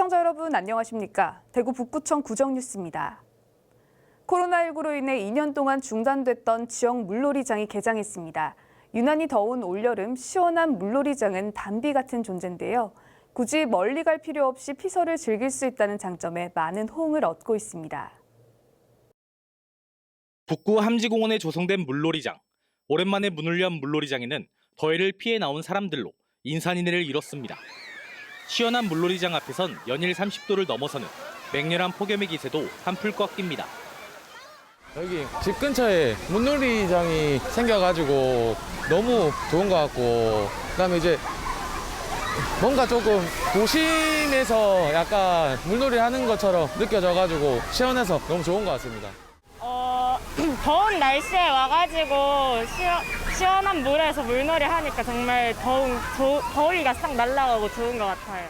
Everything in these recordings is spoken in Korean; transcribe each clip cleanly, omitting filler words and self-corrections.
시청자 여러분 안녕하십니까? 대구 북구청 구정뉴스입니다. 코로나19로 인해 2년 동안 중단됐던 지역 물놀이장이 개장했습니다. 유난히 더운 올여름 시원한 물놀이장은 단비 같은 존재인데요. 굳이 멀리 갈 필요 없이 피서를 즐길 수 있다는 장점에 많은 호응을 얻고 있습니다. 북구 함지공원에 조성된 물놀이장. 오랜만에 문을 연 물놀이장에는 더위를 피해 나온 사람들로 인산인해를 이뤘습니다. 시원한 물놀이장 앞에선 연일 30도를 넘어서는 맹렬한 폭염의 기세도 한풀 꺾입니다. 여기 집 근처에 물놀이장이 생겨가지고 너무 좋은 것 같고, 그다음에 이제 뭔가 조금 도심에서 약간 물놀이 하는 것처럼 느껴져가지고 시원해서 너무 좋은 것 같습니다. 더운 날씨에 와가지고 시원한 물에서 물놀이 하니까 정말 더위가 싹 날아가고 좋은 것 같아요.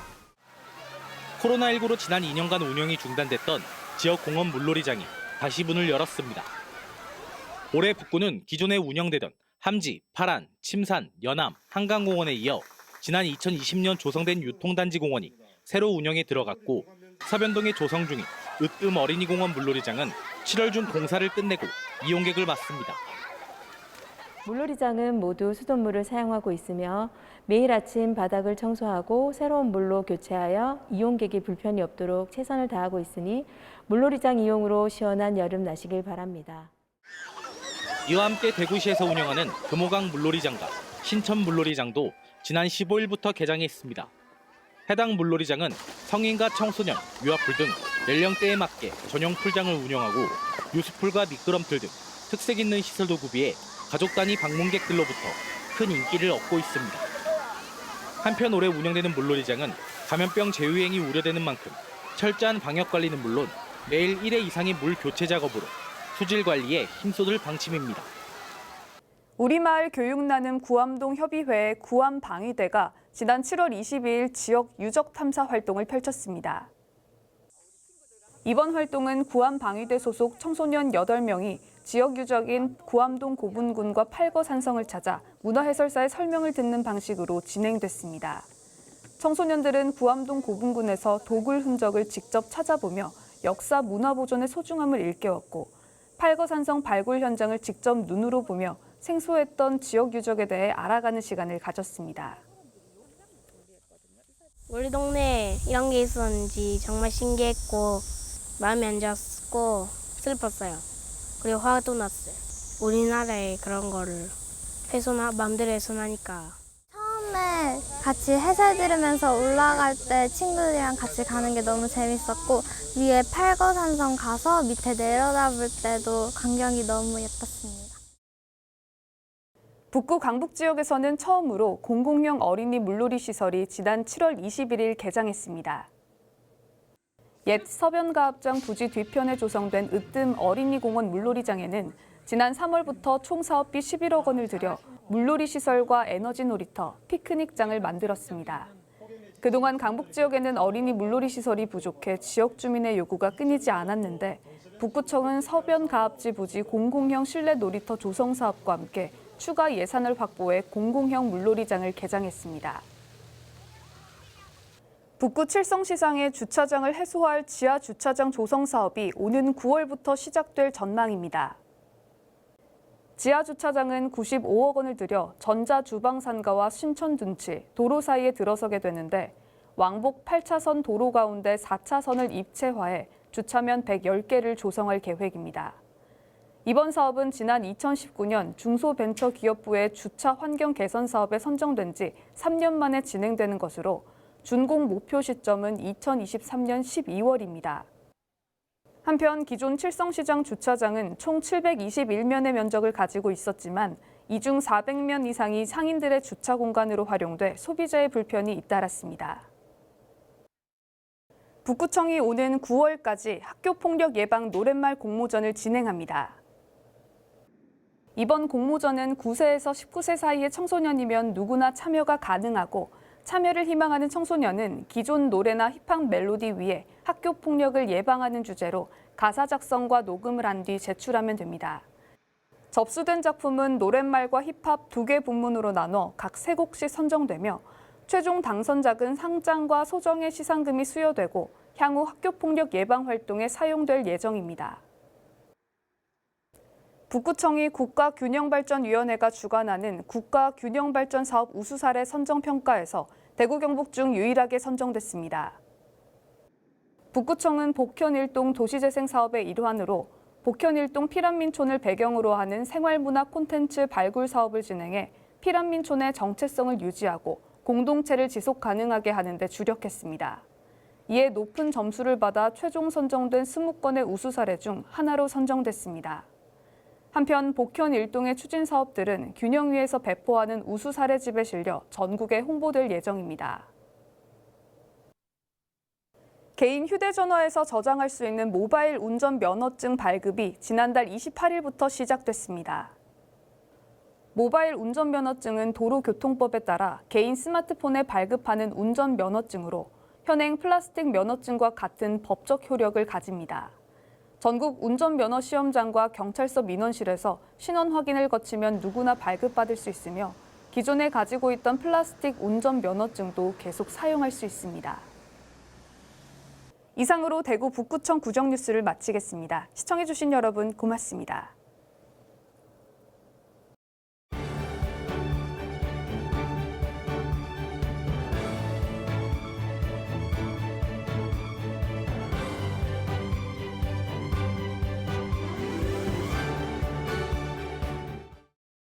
코로나19로 지난 2년간 운영이 중단됐던 지역 공원 물놀이장이 다시 문을 열었습니다. 올해 북구는 기존에 운영되던 함지, 파란, 침산, 연암, 한강공원에 이어 지난 2020년 조성된 유통단지공원이 새로 운영에 들어갔고, 서변동에 조성 중인 으뜸 어린이공원 물놀이장은 7월 중 공사를 끝내고 이용객을 맞습니다. 물놀이장은 모두 수돗물을 사용하고 있으며 매일 아침 바닥을 청소하고 새로운 물로 교체하여 이용객이 불편이 없도록 최선을 다하고 있으니 물놀이장 이용으로 시원한 여름 나시길 바랍니다. 이와 함께 대구시에서 운영하는 금호강 물놀이장과 신천 물놀이장도 지난 15일부터 개장했습니다. 해당 물놀이장은 성인과 청소년, 유아풀 등 연령대에 맞게 전용 풀장을 운영하고 유수풀과 미끄럼틀 등 특색 있는 시설도 구비해 가족 단위 방문객들로부터 큰 인기를 얻고 있습니다. 한편 올해 운영되는 물놀이장은 감염병 재유행이 우려되는 만큼 철저한 방역 관리는 물론 매일 1회 이상의 물 교체 작업으로 수질 관리에 힘쏟을 방침입니다. 우리마을 교육나눔 구암동 협의회 구암방위대가 지난 7월 22일 지역 유적 탐사 활동을 펼쳤습니다. 이번 활동은 구암방위대 소속 청소년 8명이 지역 유적인 구암동 고분군과 팔거산성을 찾아 문화해설사의 설명을 듣는 방식으로 진행됐습니다. 청소년들은 구암동 고분군에서 도굴 흔적을 직접 찾아보며 역사 문화 보존의 소중함을 일깨웠고, 팔거산성 발굴 현장을 직접 눈으로 보며 생소했던 지역 유적에 대해 알아가는 시간을 가졌습니다. 우리 동네에 이런 게 있었는지 정말 신기했고 마음이 안 좋았고 슬펐어요. 그리고 화도 났어요. 우리나라에 그런 거를 마음대로 훼손하니까. 처음에 같이 해설 들으면서 올라갈 때 친구들이랑 같이 가는 게 너무 재밌었고, 위에 팔거산성 가서 밑에 내려다볼 때도 광경이 너무 예뻤습니다. 북구 강북 지역에서는 처음으로 공공형 어린이 물놀이 시설이 지난 7월 21일 개장했습니다. 옛 서변가압장 부지 뒤편에 조성된 으뜸 어린이공원 물놀이장에는 지난 3월부터 총 사업비 11억 원을 들여 물놀이 시설과 에너지 놀이터, 피크닉장을 만들었습니다. 그동안 강북 지역에는 어린이 물놀이 시설이 부족해 지역 주민의 요구가 끊이지 않았는데, 북구청은 서변가압지 부지 공공형 실내 놀이터 조성 사업과 함께 추가 예산을 확보해 공공형 물놀이장을 개장했습니다. 북구 칠성시장의 주차장을 해소할 지하 주차장 조성 사업이 오는 9월부터 시작될 전망입니다. 지하 주차장은 95억 원을 들여 전자주방산가와 신촌둔치, 도로 사이에 들어서게 되는데, 왕복 8차선 도로 가운데 4차선을 입체화해 주차면 110개를 조성할 계획입니다. 이번 사업은 지난 2019년 중소벤처기업부의 주차 환경 개선 사업에 선정된 지 3년 만에 진행되는 것으로 준공 목표 시점은 2023년 12월입니다. 한편 기존 칠성시장 주차장은 총 721면의 면적을 가지고 있었지만 이 중 400면 이상이 상인들의 주차 공간으로 활용돼 소비자의 불편이 잇따랐습니다. 북구청이 오는 9월까지 학교폭력 예방 노랫말 공모전을 진행합니다. 이번 공모전은 9세에서 19세 사이의 청소년이면 누구나 참여가 가능하고, 참여를 희망하는 청소년은 기존 노래나 힙합 멜로디 위에 학교 폭력을 예방하는 주제로 가사 작성과 녹음을 한 뒤 제출하면 됩니다. 접수된 작품은 노랫말과 힙합 2개 부문으로 나눠 각 3곡씩 선정되며 최종 당선작은 상장과 소정의 시상금이 수여되고 향후 학교폭력 예방 활동에 사용될 예정입니다. 북구청이 국가균형발전위원회가 주관하는 국가균형발전사업 우수 사례 선정평가에서 대구 경북 중 유일하게 선정됐습니다. 북구청은 복현일동 도시재생 사업의 일환으로 복현일동 피란민촌을 배경으로 하는 생활문화 콘텐츠 발굴 사업을 진행해 피란민촌의 정체성을 유지하고 공동체를 지속 가능하게 하는 데 주력했습니다. 이에 높은 점수를 받아 최종 선정된 20건의 우수 사례 중 하나로 선정됐습니다. 한편 복현일동의 추진 사업들은 균형위에서 배포하는 우수 사례집에 실려 전국에 홍보될 예정입니다. 개인 휴대전화에서 저장할 수 있는 모바일 운전면허증 발급이 지난달 28일부터 시작됐습니다. 모바일 운전면허증은 도로교통법에 따라 개인 스마트폰에 발급하는 운전면허증으로 현행 플라스틱 면허증과 같은 법적 효력을 가집니다. 전국 운전면허 시험장과 경찰서 민원실에서 신원 확인을 거치면 누구나 발급받을 수 있으며 기존에 가지고 있던 플라스틱 운전면허증도 계속 사용할 수 있습니다. 이상으로 대구 북구청 구정뉴스를 마치겠습니다. 시청해주신 여러분 고맙습니다.